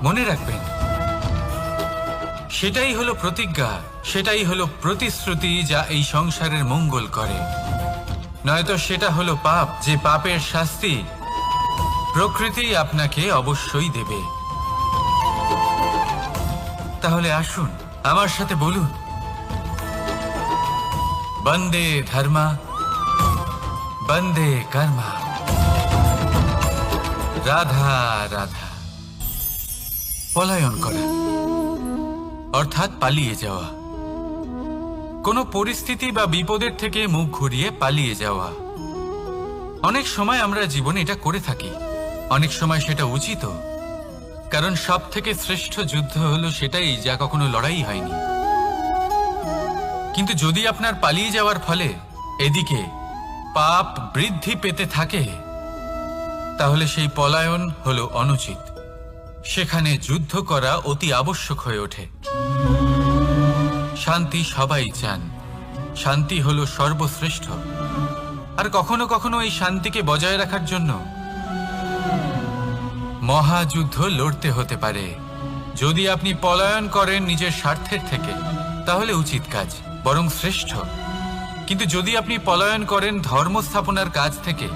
মনে রাখবেন, সেটাই হলো প্রতিজ্ঞা, সেটাই হলো প্রতিশ্রুতি যা এই সংসারের মঙ্গল করে। নয়তো সেটা হলো পাপ, যে পাপের শাস্তি প্রকৃতি আপনাকে অবশ্যই দেবে। তাহলে আসুন আমার সাথে বলুন, বন্দে ধর্মা, বন্দে কর্মা, রাধা রাধা। পলায়ন করা অর্থাৎ পালিয়ে যাওয়া, কোনো পরিস্থিতি বা বিপদের থেকে মুখ ঘুরিয়ে পালিয়ে যাওয়া। অনেক সময় আমরা জীবনে এটা করে থাকি, অনেক সময় সেটা উচিত, কারণ সব থেকে শ্রেষ্ঠ যুদ্ধ হলো সেটাই যা কখনো লড়াই হয়নি। কিন্তু যদি আপনার পালিয়ে যাওয়ার ফলে এদিকে পাপ বৃদ্ধি পেতে থাকে, তাহলে সেই পলায়ন হলো অনুচিত। সেখানে যুদ্ধ করা অতি আবশ্যক হয়ে ওঠে। শান্তি সবাই চান, শান্তি হলো সর্বশ্রেষ্ঠ। আর কখনো কখনো এই শান্তিকে বজায় রাখার জন্য মহাযুদ্ধ লড়তে হতে পারে। যদি আপনি পলায়ন করেন নিজের স্বার্থের থেকে, তাহলে উচিত কাজ, বরং শ্রেষ্ঠ। কিন্তু যদি আপনি পলায়ন করেন ধর্ম স্থাপনার কাজ থেকে,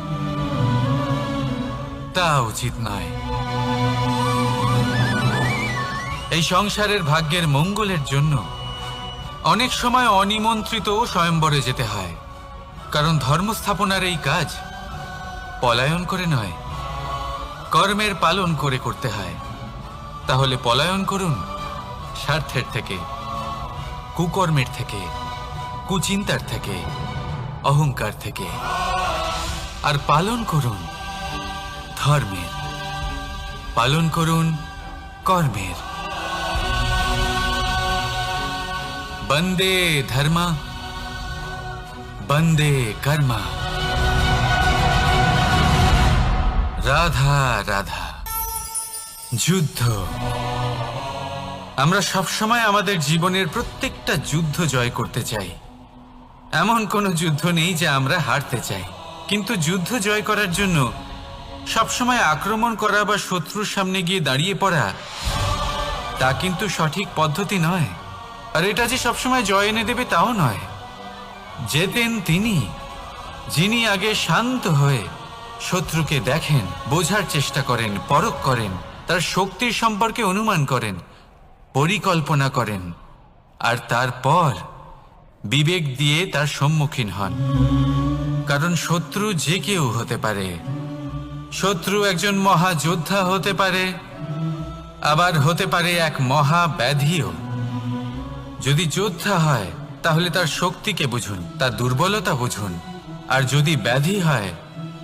তা উচিত নয়। এই সংসারের ভাগ্যের মঙ্গলের জন্য অনেক সময় অনিমন্ত্রিত স্বয়ম্বরে যেতে হয়, কারণ ধর্ম স্থাপনার এই কাজ পলায়ন করে নয়, কর্মের পালন করে করতে হয়। তাহলে পলায়ন করুন স্বার্থের থেকে, কুকর্মের থেকে, কুচিন্তার থেকে, অহংকার থেকে, আর পালন করুন ধর্মের, পালন করুন কর্মের। বন্দে ধর্মা, বন্দে কর্মা, রাধা রাধা। যুদ্ধ, আমরা সবসময় আমাদের জীবনের প্রত্যেকটা যুদ্ধ জয় করতে চাই। এমন কোনো যুদ্ধ নেই যে আমরা হারতে চাই। কিন্তু যুদ্ধ জয় করার জন্য সবসময় আক্রমণ করা বা শত্রুর সামনে গিয়ে দাঁড়িয়ে পড়া, তা কিন্তু সঠিক পদ্ধতি নয়। আর এটা যে সবসময় জয় এনে দেবে তাও নয়। যেতেন তিনি যিনি আগে শান্ত হয়ে শত্রুকে দেখেন, বোঝার চেষ্টা করেন, পরখ করেন, তার শক্তির সম্পর্কে অনুমান করেন, পরিকল্পনা করেন, আর তারপর বিবেক দিয়ে তার সম্মুখীন হন। কারণ শত্রু যে কেউ হতে পারে। শত্রু একজন মহাযোদ্ধা হতে পারে, আবার হতে পারে এক মহাব্যাধিও। যদি যোদ্ধা হয় তাহলে তার শক্তিকে বুঝুন, তার দুর্বলতা বুঝুন, আর যদি ব্যাধি হয়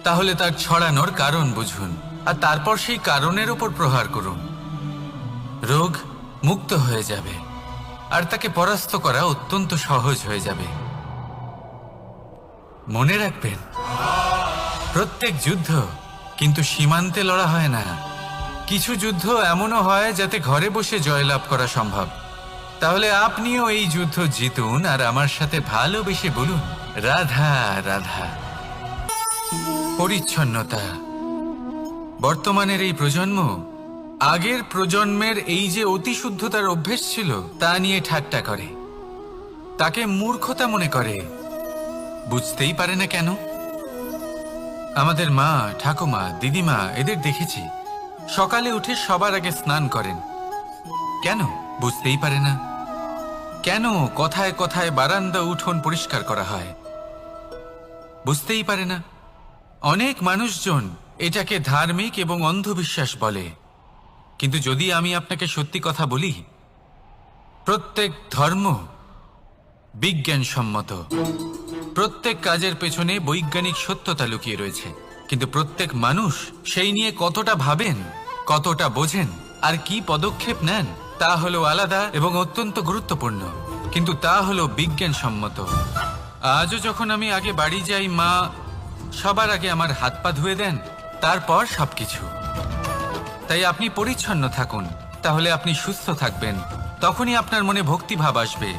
তাহলে তার ছড়ানোর কারণ বুঝুন, আর তারপর সেই কারণের উপর প্রহার করুন। রোগ মুক্ত হয়ে যাবে আর তাকে পরাস্ত করা অত্যন্ত সহজ হয়ে যাবে। মনে রাখবেন, প্রত্যেক যুদ্ধ কিন্তু সীমান্তে লড়া হয় না। কিছু যুদ্ধ এমনও হয় যাতে ঘরে বসে জয়লাভ করা সম্ভব। তাহলে আপনিও এই যুদ্ধ জিতুন আর আমার সাথে ভালোবেসে বলুন, রাধা রাধা। পরিচ্ছন্নতা। বর্তমানের এই প্রজন্ম আগের প্রজন্মের এই যে অতিশুদ্ধতার অভ্যেস ছিল তা নিয়ে ঠাট্টা করে, তাকে মূর্খতা মনে করে। বুঝতেই পারে না কেন। আমাদের মা, ঠাকুমা, দিদিমা এদের দেখেছি সকালে উঠে সবার আগে স্নান করেন। কেন? বুঝতেই পারে না। কেন কথায় কথায় বারান্দা উঠোন পরিষ্কার করা হয়? বুঝতেই পারে না। অনেক মানুষজন এটাকে ধার্মিক এবং অন্ধবিশ্বাস বলে, কিন্তু যদি আমি আপনাকে সত্যি কথা বলি, প্রত্যেক ধর্ম বিজ্ঞানসম্মত। প্রত্যেক কাজের পেছনে বৈজ্ঞানিক সত্যতা লুকিয়ে রয়েছে, কিন্তু প্রত্যেক মানুষ সেই নিয়ে কতটা ভাবেন, কতটা বোঝেন আর কি পদক্ষেপ নেন তা হলো আলাদা এবং অত্যন্ত গুরুত্বপূর্ণ, কিন্তু তা হলো বিজ্ঞানসম্মত। আজও যখন আমি আগে বাড়ি যাই, মা সবার আগে আমার হাত পা ধুয়ে দেন, তারপর সবকিছু। তাই আপনি পরিচ্ছন্ন থাকুন, তাহলে আপনি সুস্থ থাকবেন। তখনই আপনার মনে ভক্তিভাব আসবে,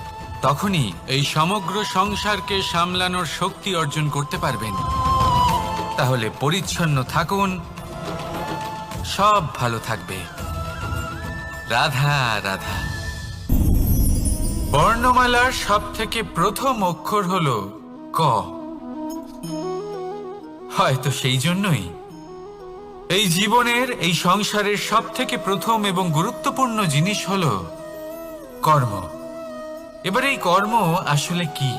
তখনই এই সমগ্র সংসারকে সামলানোর শক্তি অর্জন করতে পারবেন। তাহলে পরিচ্ছন্ন থাকুন, সব ভালো থাকবে। রাধা রাধা। বর্ণমালার সব থেকে প্রথম অক্ষর হলো ক। হয়তো সেই জন্যই এই জীবনের, এই সংসারের সব থেকে প্রথম এবং গুরুত্বপূর্ণ জিনিস হলো কর্ম। এবার এই কর্ম আসলে কি?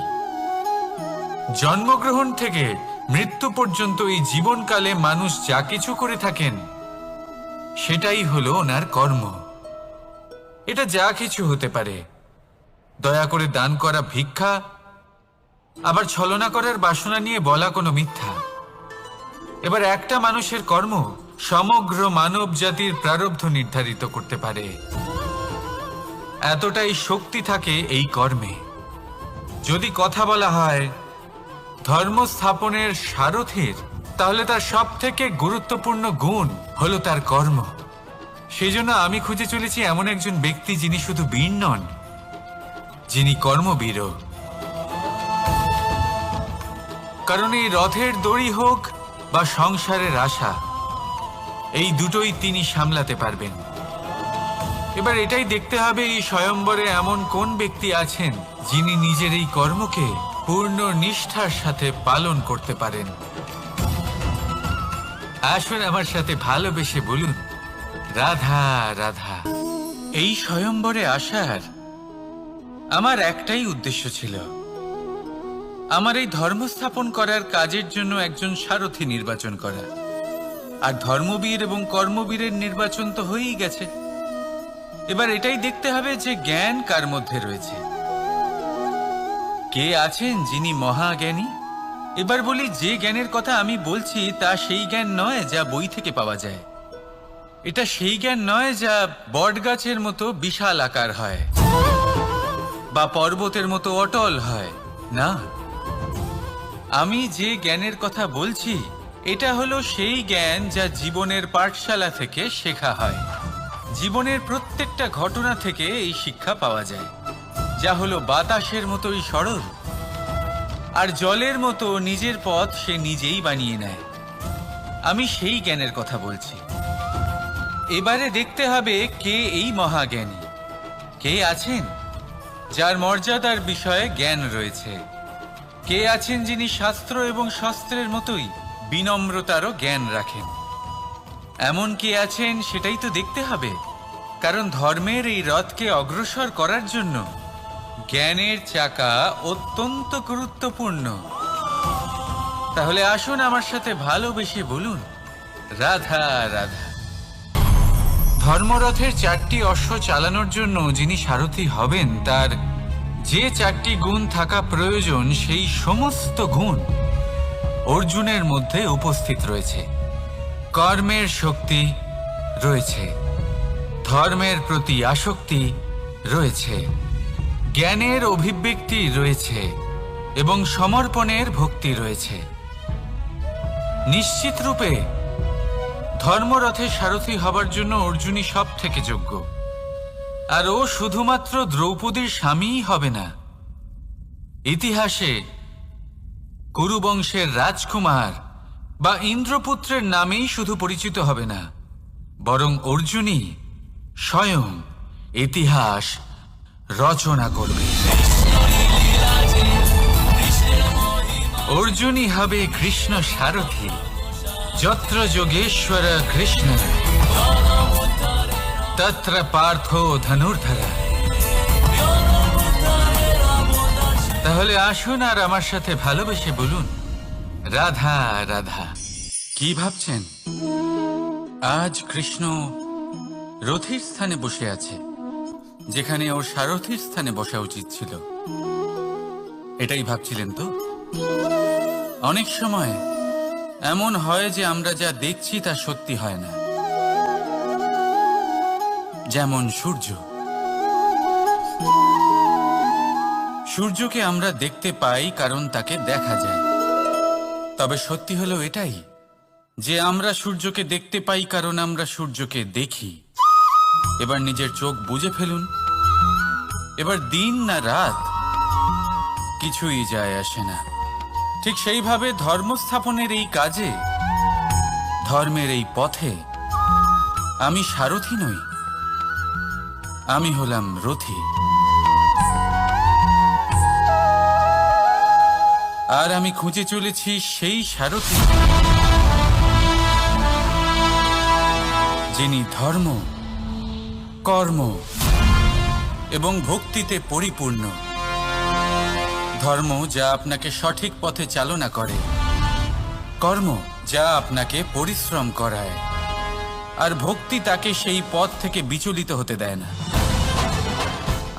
জন্মগ্রহণ থেকে মৃত্যু পর্যন্ত এই জীবনকালে মানুষ যা কিছু করে থাকেন সেটাই হলো ওনার কর্ম। এটা যা কিছু হতে পারে, দয়া করে দান করা ভিক্ষা, আবার ছলনা করার বাসনা নিয়ে বলা কোনো মিথ্যা। এবার একটা মানুষের কর্ম সমগ্র মানব জাতির প্রারব্ধ নির্ধারিত করতে পারে। এতটাই শক্তি থাকে এই কর্মে। যদি কথা বলা হয় ধর্ম স্থাপনের সারথীর, তাহলে তার সব থেকে গুরুত্বপূর্ণ গুণ হলো তার কর্ম। সেই জন্য আমি খুঁজে চলেছি এমন একজন ব্যক্তি যিনি শুধু বীর নন, যিনি কর্মবীরও। কারণ এই রথের দড়ি হোক বা সংসারের আশা, এই দুটোই তিনি সামলাতে পারবেন। এবার এটাই দেখতে হবে এই স্বয়ম্বরে এমন কোন ব্যক্তি আছেন যিনি নিজের এই কর্মকে পূর্ণ নিষ্ঠার সাথে পালন করতে পারেন। আসুন আমার সাথে ভালোবেসে বলুন, রাধা রাধা। এই স্বয়ম্বরে আসার আমার একটাই উদ্দেশ্য ছিল, আমার এই ধর্ম স্থাপন করার কাজের জন্য একজন সারথী নির্বাচন করা। আর ধর্মবীর এবং কর্মবীরের নির্বাচন তো হয়েই গেছে। এবার এটাই দেখতে হবে যে জ্ঞান কার মধ্যে রয়েছে, কে আছেন যিনি মহাজ্ঞানী। এবার বলি, যে জ্ঞানের কথা আমি বলছি তা সেই জ্ঞান নয় যা বই থেকে পাওয়া যায়। এটা সেই জ্ঞান নয় যা বটগাছের মতো বিশাল আকার হয় বা পর্বতের মতো অটল হয়। না, আমি যে জ্ঞানের কথা বলছি এটা হলো সেই জ্ঞান যা জীবনের পাঠশালা থেকে শেখা হয়। জীবনের প্রত্যেকটা ঘটনা থেকে এই শিক্ষা পাওয়া যায়, যা হলো বাতাসের মতোই সরল আর জলের মতো নিজের পথ সে নিজেই বানিয়ে নেয়। আমি সেই জ্ঞানের কথা বলছি। এবারে দেখতে হবে কে এই মহাজ্ঞানী, কে আছেন যার মর্যাদার বিষয়ে জ্ঞান রয়েছে, কে আছেন যিনি শাস্ত্র এবং শস্ত্রের মতোই বিনম্রতারও জ্ঞান রাখেন। এমন কে আছেন সেটাই তো দেখতে হবে, কারণ ধর্মের এই রথকে অগ্রসর করার জন্য জ্ঞানের চাকা অত্যন্ত গুরুত্বপূর্ণ। তাহলে আসুন আমার সাথে ভালোবেসে বলুন, রাধা রাধা। ধর্মরথের 4টি অশ্ব চালানোর জন্য যিনি সারথী হবেন, তার যে 4টি গুণ থাকা প্রয়োজন সেই সমস্ত গুণ অর্জুনের মধ্যে উপস্থিত রয়েছে। কর্মের শক্তি রয়েছে, ধর্মের প্রতি আসক্তি রয়েছে, জ্ঞানের অভিব্যক্তি রয়েছে এবং সমর্পণের ভক্তি রয়েছে। নিশ্চিত রূপে ধর্মরথে সারথি হবার জন্য অর্জুনই সব থেকে যোগ্য। আর ও শুধুমাত্র দ্রৌপদীর স্বামীই হবে না, ইতিহাসে কুরুবংশের রাজকুমার বা ইন্দ্রপুত্রের নামেই শুধু পরিচিত হবে না, বরং অর্জুনই স্বয়ং ইতিহাস রচনা করবে। অর্জুনই হবে কৃষ্ণ সারথি, যত্র যোগেশ্বর কৃষ্ণ তত্র পার্থ ধনুর্ধরা। তাহলে আসুন আর আমার সাথে ভালোবেসে বলুন, রাধা রাধা। কি ভাবছেন? আজ কৃষ্ণ রথির স্থানে বসে আছে, যেখানে ওর সারথির স্থানে বসা উচিত ছিল। এটাই ভাবছিলেন তো? অনেক সময় এমন হয় যে আমরা যা দেখছি তা সত্যি হয় না। যেমন সূর্য। সূর্যকে আমরা দেখতে পাই কারণ তাকে দেখা যায়। তবে সত্যি হলো এটাই যে আমরা সূর্যকে দেখতে পাই কারণ আমরা সূর্যকে দেখি। এবার নিজের চোখ বুজে ফেলুন। এবার দিন না রাত কিছুই যায় আসে না। ঠিক সেইভাবে ধর্ম স্থাপনের এই কাজে, ধর্মের এই পথে আমি সারথি নই, আমি হলাম রথী। আর আমি খুঁজে চলেছি সেই সারথি যিনি ধর্ম, কর্ম এবং ভক্তিতে পরিপূর্ণ। ধর্ম যা আপনাকে সঠিক পথে চালনা করে, কর্ম যা আপনাকে পরিশ্রম করায়, আর ভক্তি তাকে সেই পথ থেকে বিচলিত হতে দেয় না।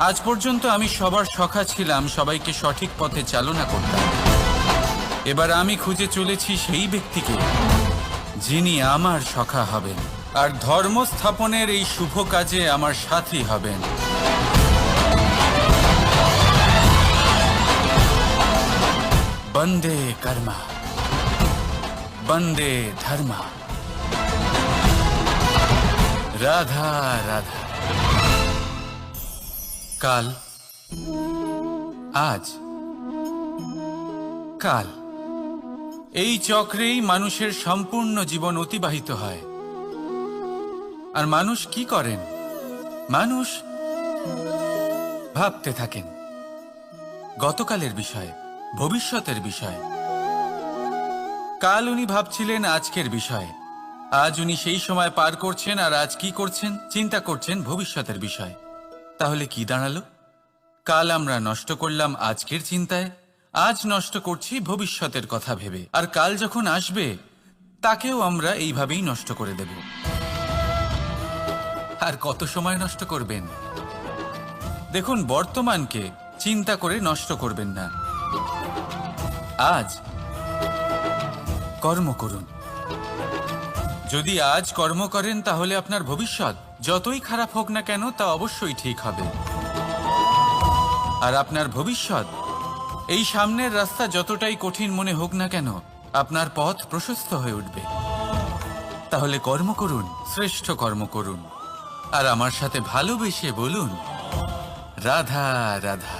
আজ পর্যন্ত আমি সবার সখা ছিলাম, সবাইকে সঠিক পথে চালনা করতাম। এবার আমি খুঁজে চলেছি সেই ব্যক্তিকে যিনি আমার সখা হবেন আর ধর্ম স্থাপনের এই শুভ কাজে আমার সাথী হবেন। বন্দে কর্মা, বন্দে ধর্মা, রাধা রাধা। কাল, আজ, কাল, এই চক্রেই মানুষের সম্পূর্ণ জীবন অতিবাহিত হয়। আর মানুষ কি করেন? মানুষ ভাবতে থাকেন গতকালের বিষয়ে, ভবিষ্যতের বিষয়ে। কাল উনি ভাবছিলেন আজকের বিষয়ে, আজ উনি সেই সময় পার করছেন, আর আজ কি করছেন? চিন্তা করছেন ভবিষ্যতের বিষয়। তাহলে কি দাঁড়ালো? কাল আমরা নষ্ট করলাম আজকের চিন্তায়, আজ নষ্ট করছি ভবিষ্যতের কথা ভেবে, আর কাল যখন আসবে তাকেও আমরা এইভাবেই নষ্ট করে দেব। আর কত সময় নষ্ট করবেন? দেখুন, বর্তমানকে চিন্তা করে নষ্ট করবেন না। আজ কর্ম করুন। যদি আজ কর্ম করেন তাহলে আপনার ভবিষ্যৎ যতই খারাপ হোক না কেন তা অবশ্যই ঠিক হবে। আর আপনার ভবিষ্যৎ, এই সামনের রাস্তা যতটাই কঠিন মনে হোক না কেন, আপনার পথ প্রশস্ত হয়ে উঠবে। তাহলে কর্ম করুন, শ্রেষ্ঠ কর্ম করুন, আর আমার সাথে ভালোবেসে বলুন, রাধা রাধা।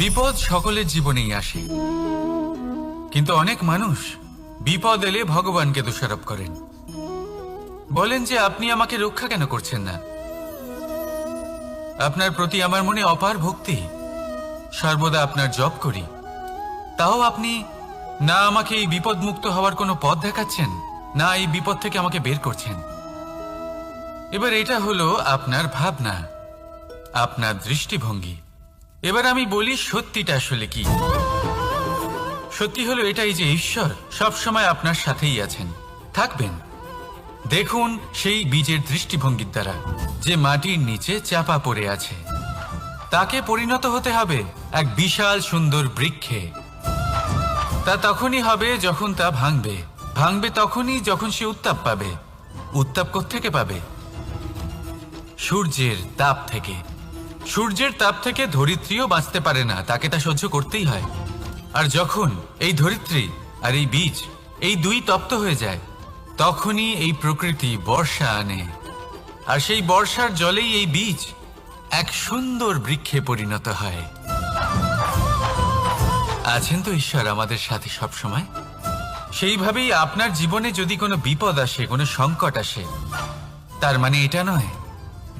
বিপদ সকলের জীবনেই আসে, কিন্তু অনেক মানুষ বিপদ এলে ভগবানকে দোষারোপ করেন। বলেন যে আপনি আমাকে রক্ষা কেন করছেন না? আপনার প্রতি আমার মনে অপার ভক্তি, সর্বদা আপনার জপ করি, তাও আপনি না আমাকে এই বিপদ মুক্ত হওয়ার কোনো পথ দেখাচ্ছেন, না এই বিপদ থেকে আমাকে বের করছেন। এবার এটা হলো আপনার ভাবনা, আপনার দৃষ্টিভঙ্গি। এবার আমি বলি সত্যিটা আসলে কি। সত্যি হলো এটাই যে ঈশ্বর সবসময় আপনার সাথেই আছেন, থাকবেন। দেখুন সেই বীজের দৃষ্টিভঙ্গির দ্বারা, যে মাটির নিচে চাপা পড়ে আছে, তাকে পরিণত হতে হবে এক বিশাল সুন্দর বৃক্ষে। তা তখনই হবে যখন তা ভাঙবে। ভাঙবে তখনই যখন সে উত্তাপ পাবে। উত্তাপ কোত্থেকে পাবে? সূর্যের তাপ থেকে। সূর্যের তাপ থেকে ধরিত্রীও বাঁচতে পারে না, তাকে তা সহ্য করতেই হয়। আর যখন এই ধরিত্রী আর এই বীজ এই দুই তপ্ত হয়ে যায়, তখনই এই প্রকৃতি বর্ষা আনে। আর সেই বর্ষার জলেই এই বীজ এক সুন্দর বৃক্ষে পরিণত হয়। আছেন তো ঈশ্বর আমাদের সাথে সব সময়। সেইভাবেই আপনার জীবনে যদি কোনো বিপদ আসে, কোনো সংকট আসে, তার মানে এটা নয়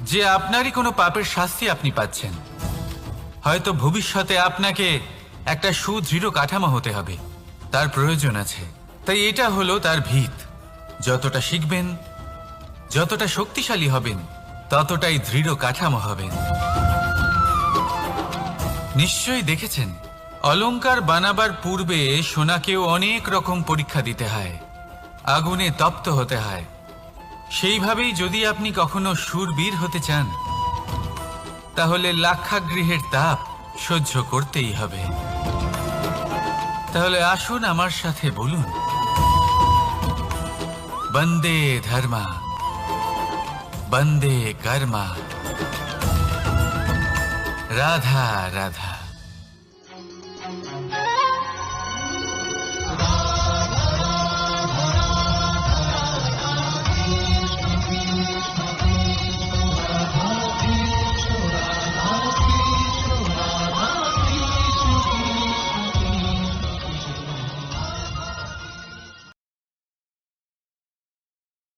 যে আপনারই কোনো পাপের শাস্তি আপনি পাচ্ছেন। হয়তো ভবিষ্যতে আপনাকে একটা সুদৃঢ় কাঠামো হতে হবে, তার প্রয়োজন আছে। তাই এটা হলো তার ভিত। যতটা শিখবেন, যতটা শক্তিশালী হবেন, ততটাই দৃঢ় কাঠামো হবেন। নিশ্চয়ই দেখেছেন, অলংকার বানাবার পূর্বে সোনাকেও অনেক রকম পরীক্ষা দিতে হয়, আগুনে তপ্ত হতে হয়। সেইভাবেই যদি আপনি কখনো শূরবীর হতে চান, তাহলে লাক্ষাগৃহের তাপ সহ্য করতেই হবে। তাহলে আসুন আমার সাথে বলুন, বন্দে ধর্মা, বন্দে কর্মা, রাধা রাধা।